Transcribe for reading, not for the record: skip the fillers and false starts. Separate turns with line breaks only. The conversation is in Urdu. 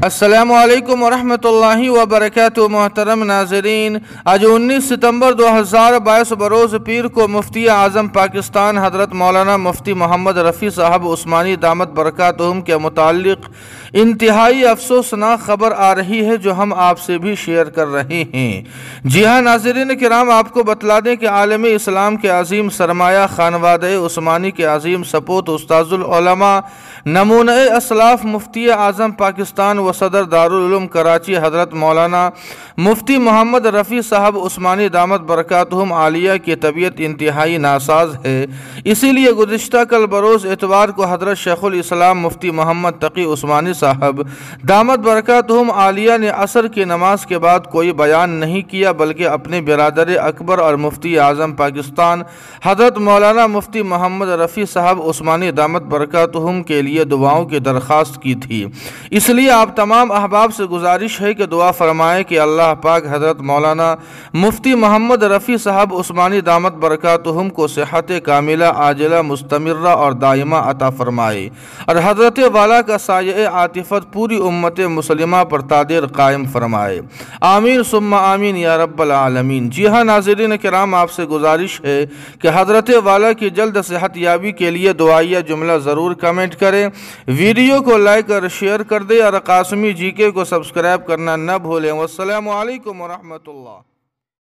السلام علیکم ورحمۃ اللہ وبرکاتہ۔ محترم ناظرین، آج 19 ستمبر 2022 بروز پیر کو مفتی اعظم پاکستان حضرت مولانا مفتی محمد رفیع صاحب عثمانی دامت برکاتہم کے متعلق انتہائی افسوسناک خبر آ رہی ہے جو ہم آپ سے بھی شیئر کر رہے ہیں۔ جی ہاں ناظرین کرام، آپ کو بتلا دیں کہ عالم اسلام کے عظیم سرمایہ خانوادہ عثمانی کے عظیم سپوت استاذ العلماء نمونہ اسلاف مفتی اعظم پاکستان و صدر دارالعلوم کراچی حضرت مولانا مفتی محمد رفیع صاحب عثمانی دامت برکاتہم عالیہ کی طبیعت انتہائی ناساز ہے۔ اسی لیے گزشتہ کل بروز اتوار کو حضرت شیخ الاسلام مفتی محمد تقی عثمانی صاحب دامت برکاتہم عالیہ نے عصر کی نماز کے بعد کوئی بیان نہیں کیا، بلکہ اپنے برادر اکبر اور مفتی اعظم پاکستان حضرت مولانا مفتی محمد رفیع صاحب عثمانی دامت برکاتہم کے لیے دعاؤں کی درخواست کی تھی۔ اس لیے آپ تمام احباب سے گزارش ہے کہ دعا فرمائیں کہ اللہ پاک حضرت مولانا مفتی محمد رفیع صاحب عثمانی دامت برکاتہم کو صحت کاملہ عاجلہ مستمرہ اور دائمہ عطا فرمائے اور حضرت والا کا سایہ عاطفت پوری امت مسلمہ پر تادیر قائم فرمائے، آمین ثم آمین یا رب العالمین۔ جی ہاں ناظرین کرام، آپ سے گزارش ہے کہ حضرت والا کی جلد صحت یابی کے لیے دعائیہ جملہ ضرور کمنٹ کریں، ویڈیو کو لائک اور شیئر کر دیں اور قاسمی جی کے کو سبسکرائب کرنا نہ بھولیں۔ والسلام علیکم ورحمۃ اللہ۔